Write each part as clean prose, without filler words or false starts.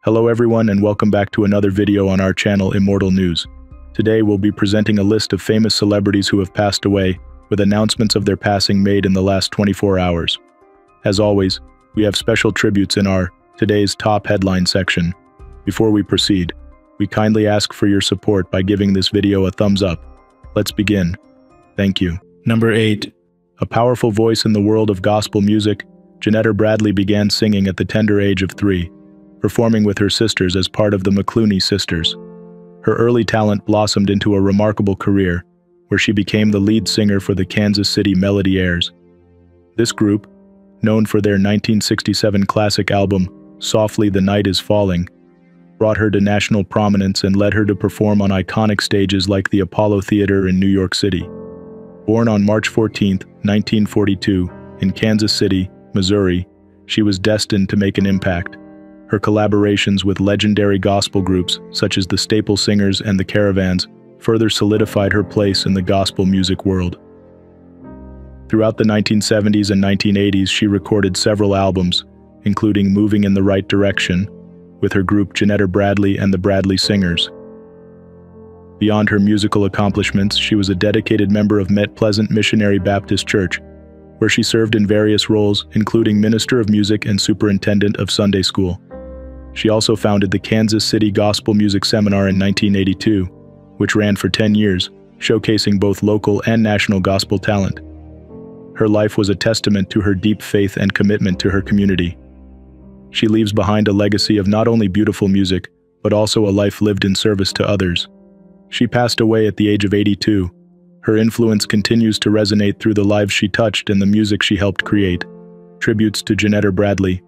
Hello everyone and welcome back to another video on our channel Immortal News. Today we'll be presenting a list of famous celebrities who have passed away, with announcements of their passing made in the last 24 hours. As always, we have special tributes in our Today's Top Headline section. Before we proceed, we kindly ask for your support by giving this video a thumbs up. Let's begin. Thank you. Number 8. A powerful voice in the world of gospel music, Jeanetta Bradley began singing at the tender age of 3. Performing with her sisters as part of the McClooney Sisters. Her early talent blossomed into a remarkable career, where she became the lead singer for the Kansas City Melody Airs. This group, known for their 1967 classic album, Softly the Night is Falling, brought her to national prominence and led her to perform on iconic stages like the Apollo Theater in New York City. Born on March 14, 1942, in Kansas City, Missouri, she was destined to make an impact. Her collaborations with legendary gospel groups, such as the Staple Singers and the Caravans, further solidified her place in the gospel music world. Throughout the 1970s and 1980s, she recorded several albums, including Moving in the Right Direction, with her group Jeanetta Bradley and the Bradley Singers. Beyond her musical accomplishments, she was a dedicated member of Met Pleasant Missionary Baptist Church, where she served in various roles, including Minister of Music and Superintendent of Sunday School. She also founded the Kansas City Gospel Music Seminar in 1982, which ran for 10 years, showcasing both local and national gospel talent. Her life was a testament to her deep faith and commitment to her community. She leaves behind a legacy of not only beautiful music, but also a life lived in service to others. She passed away at the age of 82. Her influence continues to resonate through the lives she touched and the music she helped create. Tributes to Jeanetta Bradley.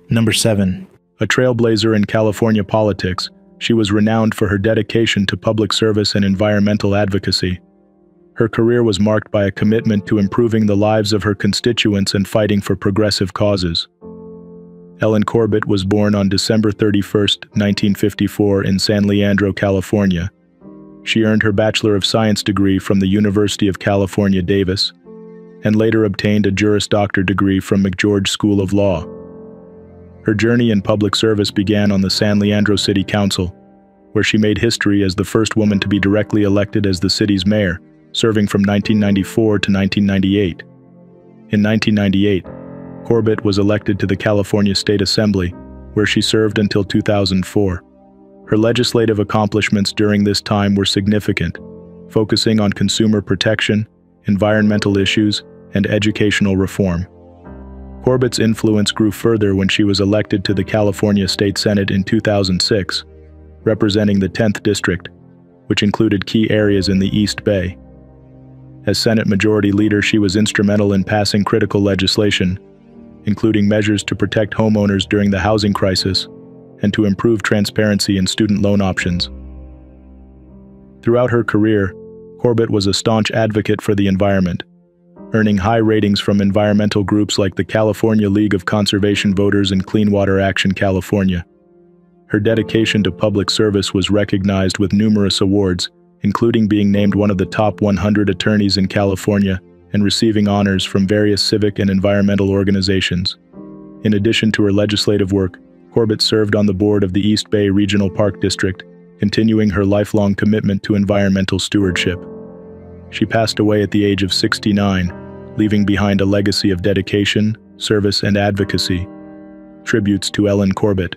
Number 7. A trailblazer in California politics, she was renowned for her dedication to public service and environmental advocacy. Her career was marked by a commitment to improving the lives of her constituents and fighting for progressive causes. Ellen Corbett was born on December 31, 1954 in San Leandro, California. She earned her Bachelor of Science degree from the University of California, Davis, and later obtained a Juris Doctor degree from McGeorge School of Law. Her journey in public service began on the San Leandro City Council, where she made history as the first woman to be directly elected as the city's mayor, serving from 1994 to 1998. In 1998, Corbett was elected to the California State Assembly, where she served until 2004. Her legislative accomplishments during this time were significant, focusing on consumer protection, environmental issues, and educational reform. Corbett's influence grew further when she was elected to the California State Senate in 2006, representing the 10th District, which included key areas in the East Bay. As Senate Majority Leader, she was instrumental in passing critical legislation, including measures to protect homeowners during the housing crisis and to improve transparency in student loan options. Throughout her career, Corbett was a staunch advocate for the environment, earning high ratings from environmental groups like the California League of Conservation Voters and Clean Water Action California. Her dedication to public service was recognized with numerous awards, including being named one of the top 100 attorneys in California and receiving honors from various civic and environmental organizations. In addition to her legislative work, Corbett served on the board of the East Bay Regional Park District, continuing her lifelong commitment to environmental stewardship. She passed away at the age of 69, leaving behind a legacy of dedication, service, and advocacy. Tributes to Ellen Corbett.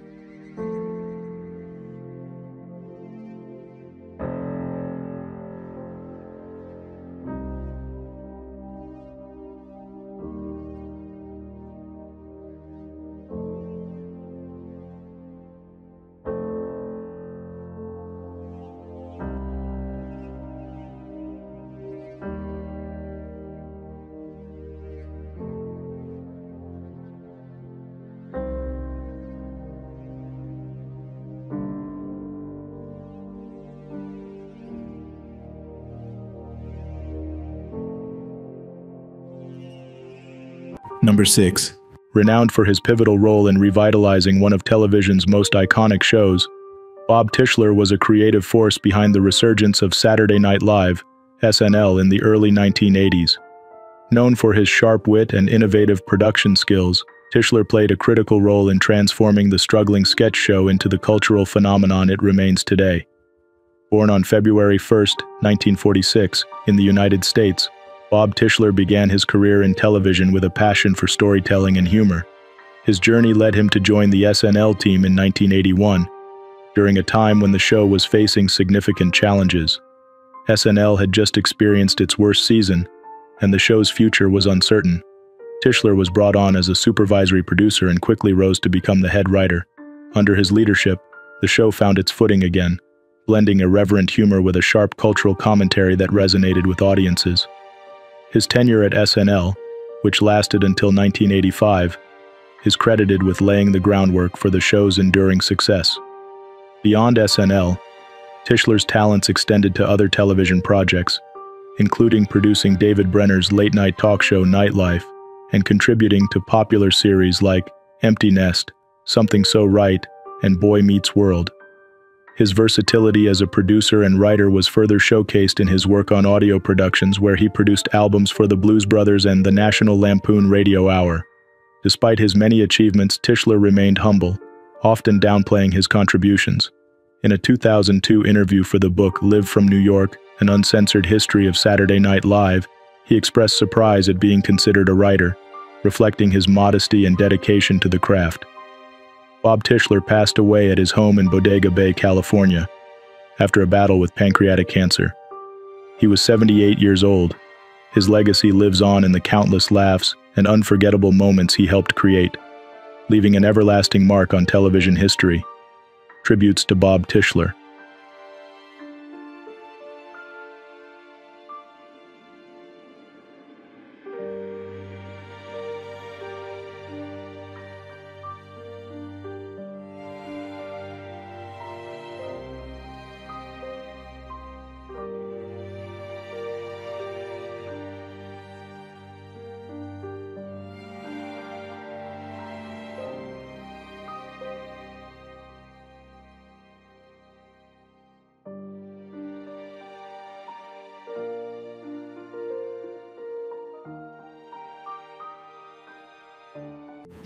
Number 6. Renowned for his pivotal role in revitalizing one of television's most iconic shows, Bob Tischler was a creative force behind the resurgence of Saturday Night Live, SNL, in the early 1980s. Known for his sharp wit and innovative production skills, Tischler played a critical role in transforming the struggling sketch show into the cultural phenomenon it remains today. Born on February 1, 1946, in the United States, Bob Tischler began his career in television with a passion for storytelling and humor. His journey led him to join the SNL team in 1981, during a time when the show was facing significant challenges. SNL had just experienced its worst season, and the show's future was uncertain. Tischler was brought on as a supervisory producer and quickly rose to become the head writer. Under his leadership, the show found its footing again, blending irreverent humor with a sharp cultural commentary that resonated with audiences. His tenure at SNL, which lasted until 1985, is credited with laying the groundwork for the show's enduring success. Beyond SNL, Tischler's talents extended to other television projects, including producing David Brenner's late-night talk show Nightlife and contributing to popular series like Empty Nest, Something So Right, and Boy Meets World. His versatility as a producer and writer was further showcased in his work on audio productions, where he produced albums for the Blues Brothers and the National Lampoon Radio Hour. Despite his many achievements, Tischler remained humble, often downplaying his contributions. In a 2002 interview for the book Live from New York, An Uncensored History of Saturday Night Live, he expressed surprise at being considered a writer, reflecting his modesty and dedication to the craft. Bob Tischler passed away at his home in Bodega Bay, California, after a battle with pancreatic cancer. He was 78 years old. His legacy lives on in the countless laughs and unforgettable moments he helped create, leaving an everlasting mark on television history. Tributes to Bob Tischler.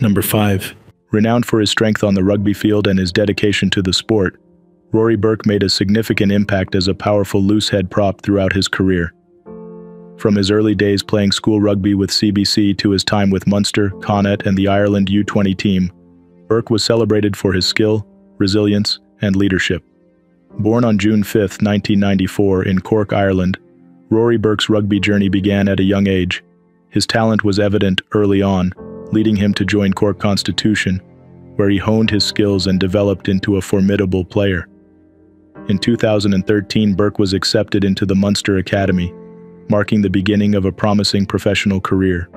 Number 5. Renowned for his strength on the rugby field and his dedication to the sport, Rory Burke made a significant impact as a powerful loosehead prop throughout his career. From his early days playing school rugby with CBC to his time with Munster, Connacht, and the Ireland U20 team, Burke was celebrated for his skill, resilience, and leadership. Born on June 5, 1994, in Cork, Ireland, Rory Burke's rugby journey began at a young age. His talent was evident early on, leading him to join Cork Constitution, where he honed his skills and developed into a formidable player. In 2013, Burke was accepted into the Munster Academy, marking the beginning of a promising professional career.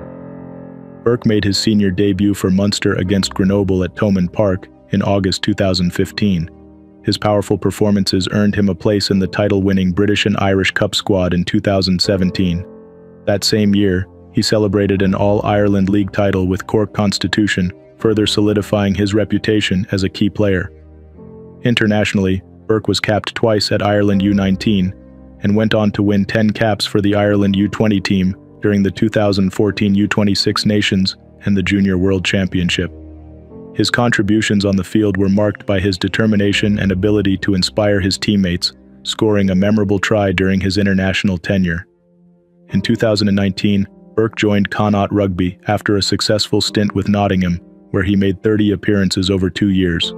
Burke made his senior debut for Munster against Grenoble at Thomond Park in August 2015. His powerful performances earned him a place in the title-winning British and Irish Cup squad in 2017. That same year, he celebrated an All-Ireland League title with Cork Constitution, further solidifying his reputation as a key player. Internationally, Burke was capped twice at Ireland U19 and went on to win 10 caps for the Ireland U20 team during the 2014 U26 Nations and the Junior World Championship. His contributions on the field were marked by his determination and ability to inspire his teammates, scoring a memorable try during his international tenure. In 2019, Burke joined Connacht Rugby after a successful stint with Nottingham, where he made 30 appearances over 2 years.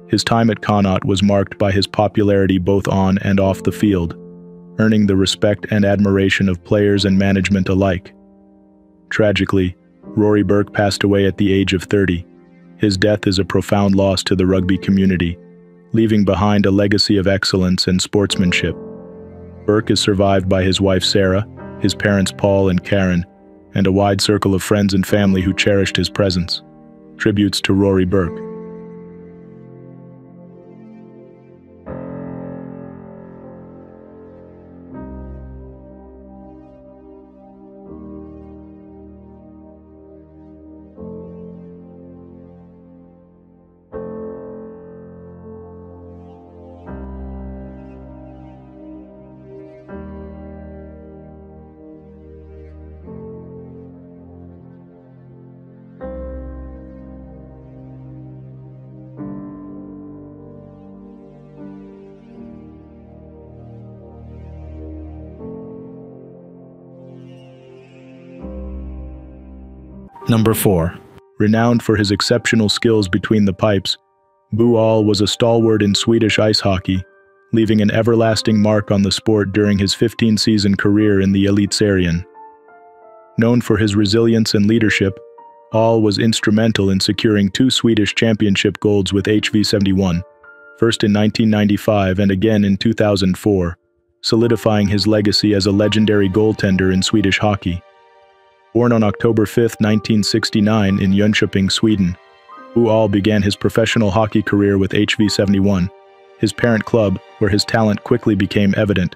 His time at Connacht was marked by his popularity both on and off the field, earning the respect and admiration of players and management alike. Tragically, Rory Burke passed away at the age of 30. His death is a profound loss to the rugby community, leaving behind a legacy of excellence and sportsmanship. Burke is survived by his wife Sarah, his parents Paul and Karen, and a wide circle of friends and family who cherished his presence. Tributes to Rory Burke. Number 4. Renowned for his exceptional skills between the pipes, Bo Ahl was a stalwart in Swedish ice hockey, leaving an everlasting mark on the sport during his 15-season career in the Elitserien. Known for his resilience and leadership, Ahl was instrumental in securing 2 Swedish championship golds with HV71, first in 1995 and again in 2004, solidifying his legacy as a legendary goaltender in Swedish hockey. Born on October 5, 1969 in Jönköping, Sweden, Bo Ahl began his professional hockey career with HV71, his parent club, where his talent quickly became evident.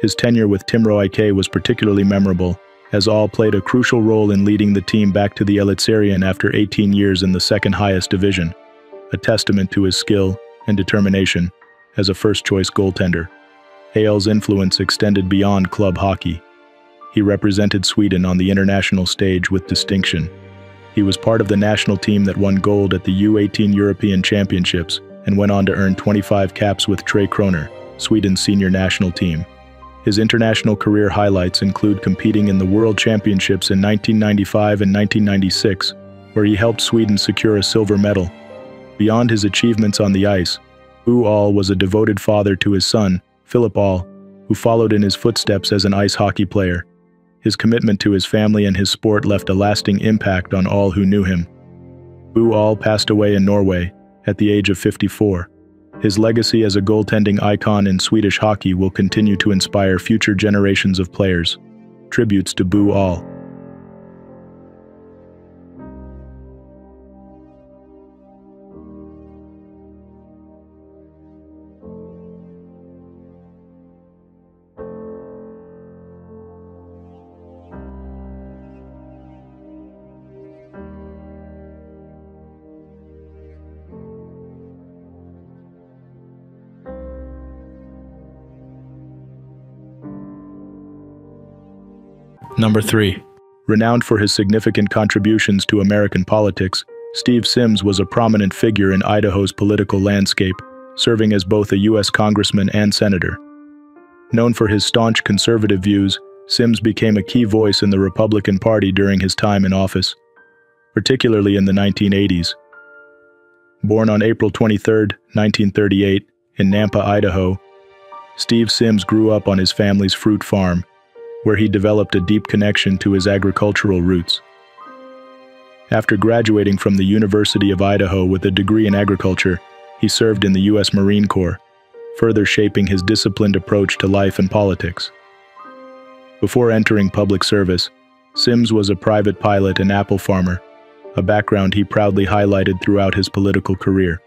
His tenure with Timrå IK was particularly memorable, as Ahl played a crucial role in leading the team back to the Elitserien after 18 years in the second highest division, a testament to his skill and determination as a first-choice goaltender. Ahl's influence extended beyond club hockey. He represented Sweden on the international stage with distinction. He was part of the national team that won gold at the U18 European Championships and went on to earn 25 caps with Tre Kronor, Sweden's senior national team. His international career highlights include competing in the World Championships in 1995 and 1996, where he helped Sweden secure a silver medal. Beyond his achievements on the ice, Bo Ahl was a devoted father to his son, Philip Ahl, who followed in his footsteps as an ice hockey player. His commitment to his family and his sport left a lasting impact on all who knew him. Bo Ahl passed away in Norway at the age of 54. His legacy as a goaltending icon in Swedish hockey will continue to inspire future generations of players. Tributes to Bo Ahl. Number 3. Renowned for his significant contributions to American politics, Steve Sims was a prominent figure in Idaho's political landscape, serving as both a U.S. congressman and senator. Known for his staunch conservative views, Sims became a key voice in the Republican Party during his time in office, particularly in the 1980s. Born on April 23, 1938, in Nampa, Idaho, Steve Sims grew up on his family's fruit farm, where he developed a deep connection to his agricultural roots. After graduating from the University of Idaho with a degree in agriculture, he served in the U.S. Marine Corps, further shaping his disciplined approach to life and politics. Before entering public service, Sims was a private pilot and apple farmer, a background he proudly highlighted throughout his political career.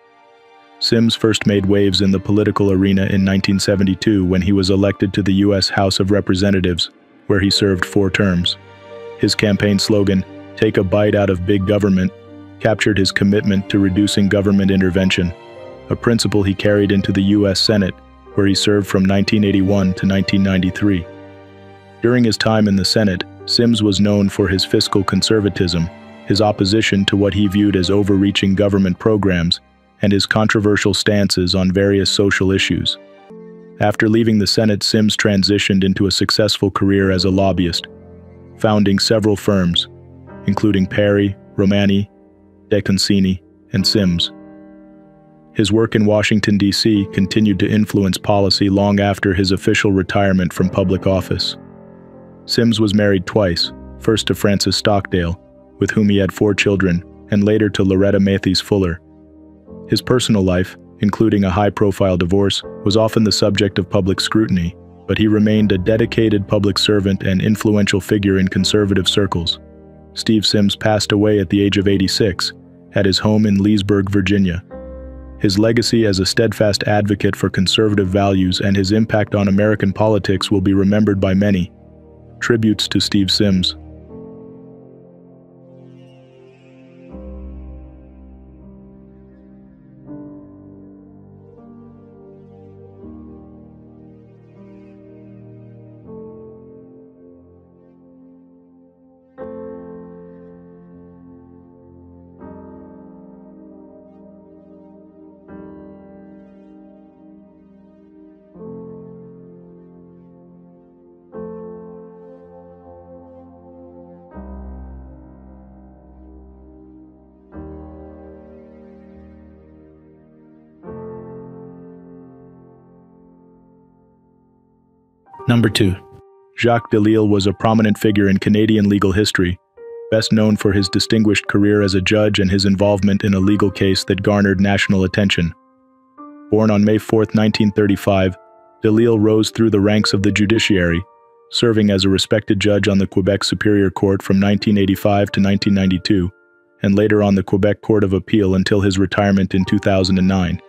Sims first made waves in the political arena in 1972 when he was elected to the U.S. House of Representatives, where he served 4 terms. His campaign slogan, "Take a bite out of big government," captured his commitment to reducing government intervention, a principle he carried into the U.S. Senate, where he served from 1981 to 1993. During his time in the Senate, Sims was known for his fiscal conservatism, his opposition to what he viewed as overreaching government programs, and his controversial stances on various social issues. After leaving the Senate, Sims transitioned into a successful career as a lobbyist, founding several firms, including Perry, Romani, DeConcini, and Sims. His work in Washington, D.C. continued to influence policy long after his official retirement from public office. Sims was married twice, first to Frances Stockdale, with whom he had 4 children, and later to Loretta Matthews Fuller. His personal life, including a high-profile divorce, was often the subject of public scrutiny, but he remained a dedicated public servant and influential figure in conservative circles. Steve Sims passed away at the age of 86, at his home in Leesburg, Virginia. His legacy as a steadfast advocate for conservative values and his impact on American politics will be remembered by many. Tributes to Steve Sims. Number 2. Jacques Delisle was a prominent figure in Canadian legal history, best known for his distinguished career as a judge and his involvement in a legal case that garnered national attention. Born on May 4, 1935, Delisle rose through the ranks of the judiciary, serving as a respected judge on the Quebec Superior Court from 1985 to 1992, and later on the Quebec Court of Appeal until his retirement in 2009.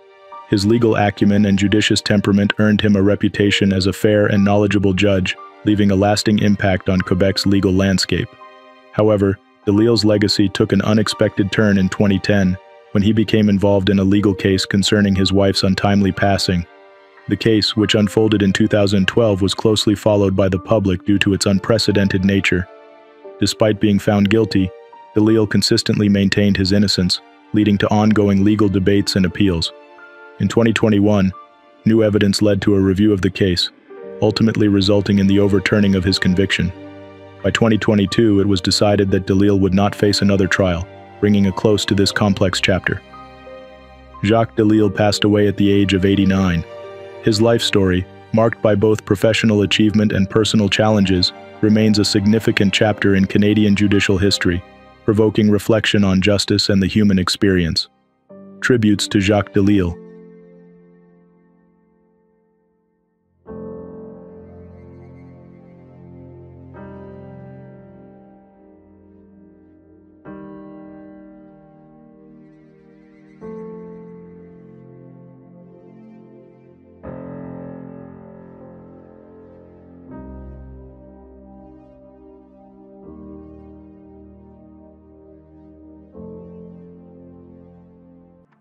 His legal acumen and judicious temperament earned him a reputation as a fair and knowledgeable judge, leaving a lasting impact on Quebec's legal landscape. However, Delisle's legacy took an unexpected turn in 2010, when he became involved in a legal case concerning his wife's untimely passing. The case, which unfolded in 2012, was closely followed by the public due to its unprecedented nature. Despite being found guilty, Delisle consistently maintained his innocence, leading to ongoing legal debates and appeals. In 2021, new evidence led to a review of the case, ultimately resulting in the overturning of his conviction. By 2022, it was decided that Delisle would not face another trial, bringing a close to this complex chapter. Jacques Delisle passed away at the age of 89. His life story, marked by both professional achievement and personal challenges, remains a significant chapter in Canadian judicial history, provoking reflection on justice and the human experience. Tributes to Jacques Delisle.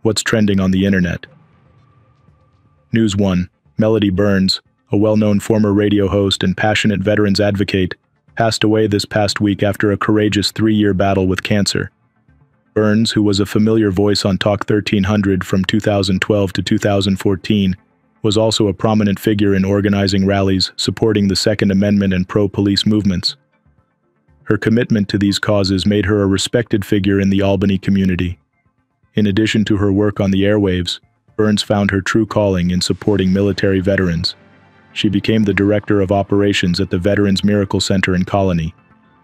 What's trending on the internet? News 1. Melody Burns, a well-known former radio host and passionate veterans advocate, passed away this past week after a courageous 3-year battle with cancer. Burns, who was a familiar voice on Talk 1300 from 2012 to 2014, was also a prominent figure in organizing rallies supporting the Second Amendment and pro-police movements. Her commitment to these causes made her a respected figure in the Albany community. In addition to her work on the airwaves, Burns found her true calling in supporting military veterans. She became the director of operations at the Veterans Miracle Center in Colony,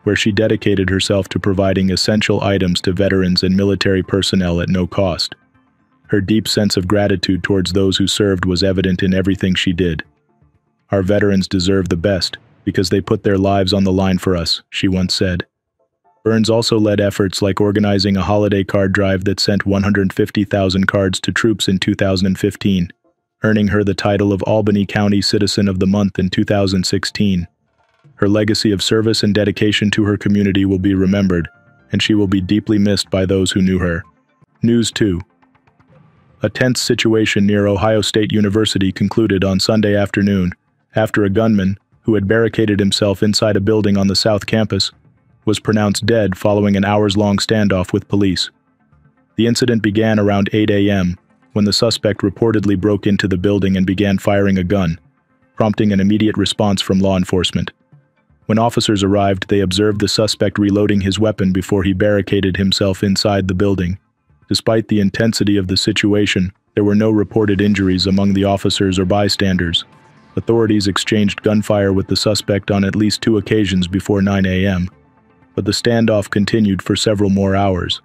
where she dedicated herself to providing essential items to veterans and military personnel at no cost. Her deep sense of gratitude towards those who served was evident in everything she did. "Our veterans deserve the best, because they put their lives on the line for us," she once said. Burns also led efforts like organizing a holiday card drive that sent 150,000 cards to troops in 2015, earning her the title of Albany County Citizen of the Month in 2016. Her legacy of service and dedication to her community will be remembered, and she will be deeply missed by those who knew her. News 2. A tense situation near Ohio State University concluded on Sunday afternoon after a gunman, who had barricaded himself inside a building on the South Campus, was pronounced dead following an hours-long standoff with police. The incident began around 8 a.m., when the suspect reportedly broke into the building and began firing a gun, prompting an immediate response from law enforcement. When officers arrived, they observed the suspect reloading his weapon before he barricaded himself inside the building. Despite the intensity of the situation, there were no reported injuries among the officers or bystanders. Authorities exchanged gunfire with the suspect on at least 2 occasions before 9 a.m., but the standoff continued for several more hours.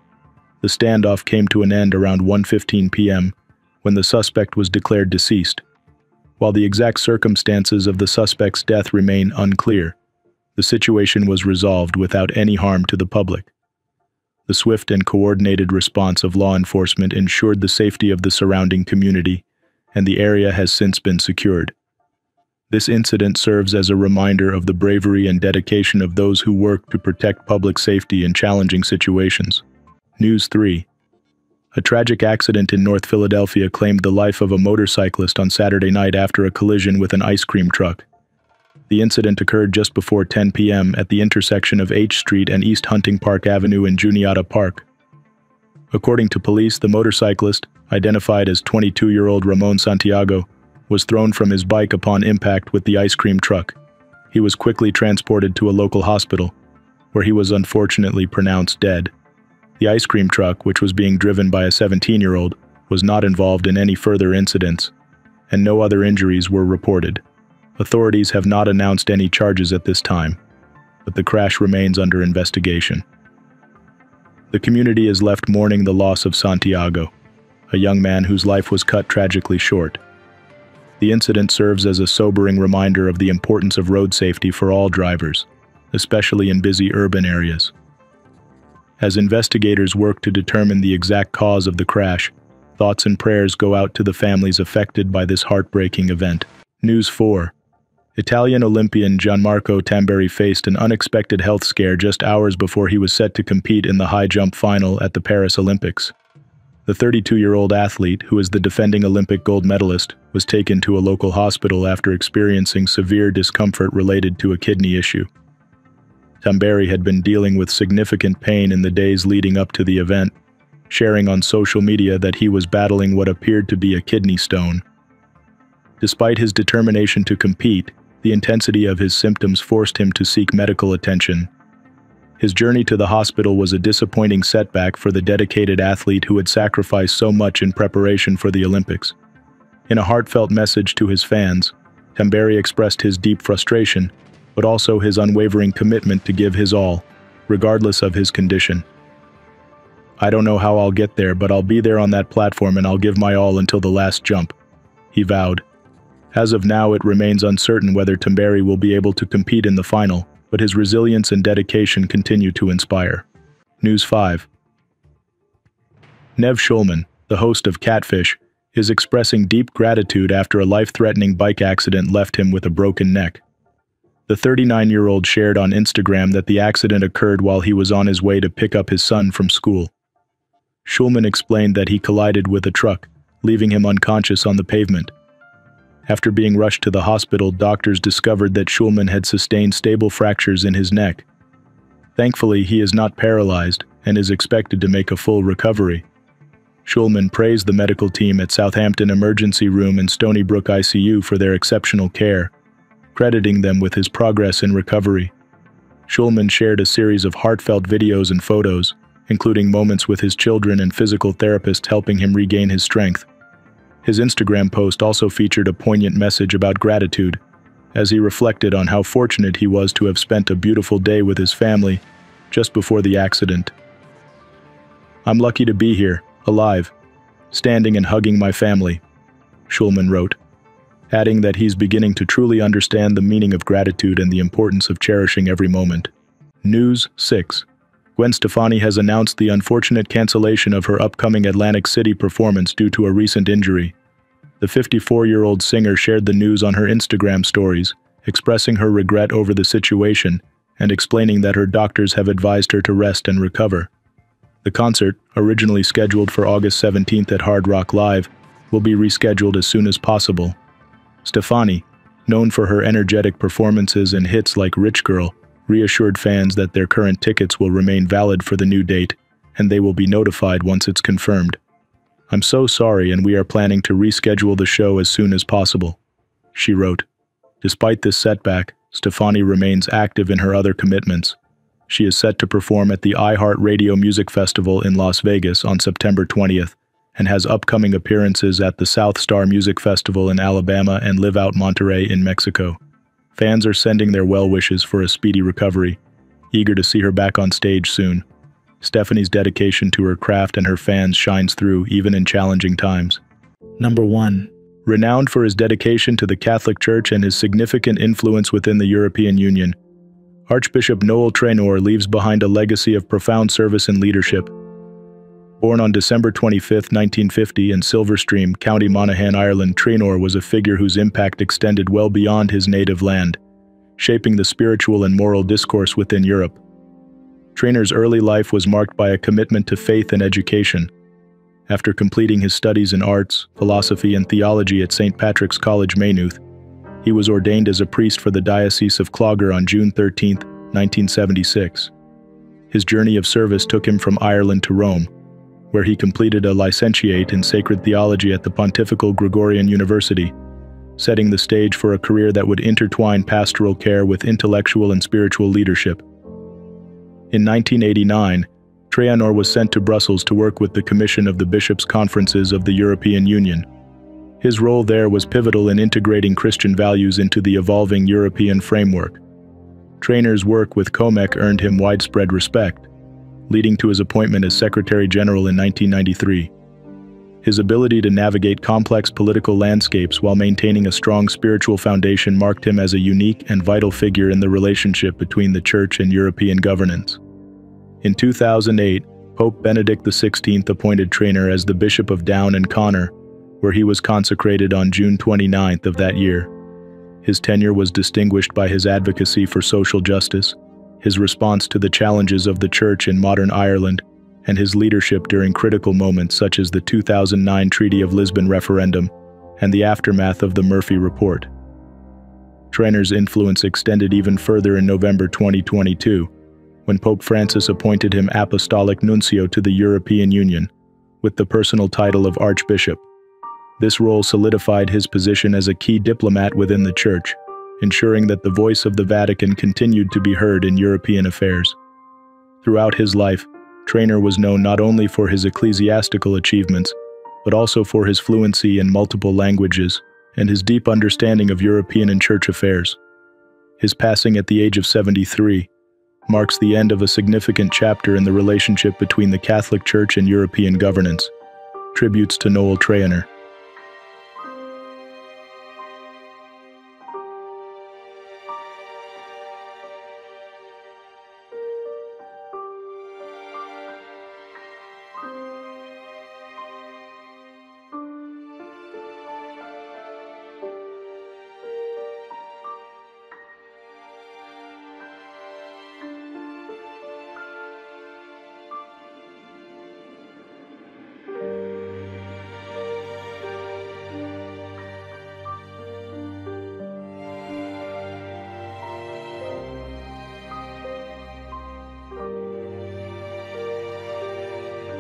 The standoff came to an end around 1:15 p.m., when the suspect was declared deceased. While the exact circumstances of the suspect's death remain unclear, the situation was resolved without any harm to the public. The swift and coordinated response of law enforcement ensured the safety of the surrounding community, and the area has since been secured. This incident serves as a reminder of the bravery and dedication of those who work to protect public safety in challenging situations. News 3. A tragic accident in North Philadelphia claimed the life of a motorcyclist on Saturday night after a collision with an ice cream truck. The incident occurred just before 10 p.m. at the intersection of H Street and East Hunting Park Avenue in Juniata Park. According to police, the motorcyclist, identified as 22-year-old Ramon Santiago, was thrown from his bike upon impact with the ice cream truck. He was quickly transported to a local hospital, where he was unfortunately pronounced dead. The ice cream truck, which was being driven by a 17-year-old, was not involved in any further incidents, and no other injuries were reported. Authorities have not announced any charges at this time, but the crash remains under investigation. The community is left mourning the loss of Santiago, a young man whose life was cut tragically short. The incident serves as a sobering reminder of the importance of road safety for all drivers, especially in busy urban areas. As investigators work to determine the exact cause of the crash, thoughts and prayers go out to the families affected by this heartbreaking event. News 4. Italian Olympian Gianmarco Tamberi faced an unexpected health scare just hours before he was set to compete in the high jump final at the Paris Olympics. The 32-year-old athlete, who is the defending Olympic gold medalist, was taken to a local hospital after experiencing severe discomfort related to a kidney issue. Tamberi had been dealing with significant pain in the days leading up to the event, sharing on social media that he was battling what appeared to be a kidney stone. Despite his determination to compete, the intensity of his symptoms forced him to seek medical attention. His journey to the hospital was a disappointing setback for the dedicated athlete who had sacrificed so much in preparation for the Olympics. In a heartfelt message to his fans, Tamberi expressed his deep frustration, but also his unwavering commitment to give his all, regardless of his condition. "I don't know how I'll get there, but I'll be there on that platform and I'll give my all until the last jump," he vowed. As of now, it remains uncertain whether Tamberi will be able to compete in the final, but his resilience and dedication continue to inspire. News 5. Nev Schulman, the host of Catfish, is expressing deep gratitude after a life-threatening bike accident left him with a broken neck. The 39-year-old shared on Instagram that the accident occurred while he was on his way to pick up his son from school. Schulman explained that he collided with a truck, leaving him unconscious on the pavement. After being rushed to the hospital, doctors discovered that Schulman had sustained stable fractures in his neck. Thankfully, he is not paralyzed and is expected to make a full recovery. Schulman praised the medical team at Southampton Emergency Room and Stony Brook ICU for their exceptional care, crediting them with his progress in recovery. Schulman shared a series of heartfelt videos and photos, including moments with his children and physical therapist helping him regain his strength. His Instagram post also featured a poignant message about gratitude, as he reflected on how fortunate he was to have spent a beautiful day with his family just before the accident. "I'm lucky to be here, alive, standing and hugging my family," Schulman wrote, adding that he's beginning to truly understand the meaning of gratitude and the importance of cherishing every moment. News 6. Gwen Stefani has announced the unfortunate cancellation of her upcoming Atlantic City performance due to a recent injury. The 54-year-old singer shared the news on her Instagram stories, expressing her regret over the situation and explaining that her doctors have advised her to rest and recover. The concert, originally scheduled for August 17th at Hard Rock Live, will be rescheduled as soon as possible. Stefani, known for her energetic performances and hits like Rich Girl, reassured fans that their current tickets will remain valid for the new date, and they will be notified once it's confirmed. "I'm so sorry, and we are planning to reschedule the show as soon as possible," she wrote. Despite this setback, Stefani remains active in her other commitments. She is set to perform at the iHeartRadio Music Festival in Las Vegas on September 20th, and has upcoming appearances at the South Star Music Festival in Alabama and Live Out Monterrey in Mexico. Fans are sending their well wishes for a speedy recovery, eager to see her back on stage soon. Stephanie's dedication to her craft and her fans shines through even in challenging times. Number 1. Renowned for his dedication to the Catholic Church and his significant influence within the European Union, Archbishop Noel Traynor leaves behind a legacy of profound service and leadership. Born on December 25, 1950 in Silverstream, County Monaghan, Ireland, Traynor was a figure whose impact extended well beyond his native land, shaping the spiritual and moral discourse within Europe. Traynor's early life was marked by a commitment to faith and education. After completing his studies in arts, philosophy, and theology at St. Patrick's College, Maynooth, he was ordained as a priest for the Diocese of Clogher on June 13, 1976. His journey of service took him from Ireland to Rome, where he completed a licentiate in sacred theology at the Pontifical Gregorian University, setting the stage for a career that would intertwine pastoral care with intellectual and spiritual leadership. In 1989, Traynor was sent to Brussels to work with the Commission of the Bishops' Conferences of the European Union. His role there was pivotal in integrating Christian values into the evolving European framework. Trainor's work with COMEC earned him widespread respect, leading to his appointment as Secretary General in 1993. His ability to navigate complex political landscapes while maintaining a strong spiritual foundation marked him as a unique and vital figure in the relationship between the Church and European governance. In 2008, Pope Benedict XVI appointed Trainor as the Bishop of Down and Connor, where he was consecrated on June 29th of that year. His tenure was distinguished by his advocacy for social justice, his response to the challenges of the Church in modern Ireland, and his leadership during critical moments such as the 2009 Treaty of Lisbon referendum and the aftermath of the Murphy Report. Trainor's influence extended even further in November 2022, when Pope Francis appointed him Apostolic Nuncio to the European Union, with the personal title of Archbishop. This role solidified his position as a key diplomat within the Church, ensuring that the voice of the Vatican continued to be heard in European affairs. Throughout his life, Trainor was known not only for his ecclesiastical achievements, but also for his fluency in multiple languages and his deep understanding of European and church affairs. His passing at the age of 73 marks the end of a significant chapter in the relationship between the Catholic Church and European governance. Tributes to Noel Trainor.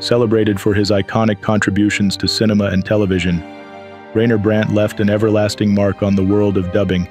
Celebrated for his iconic contributions to cinema and television, Rainer Brandt left an everlasting mark on the world of dubbing.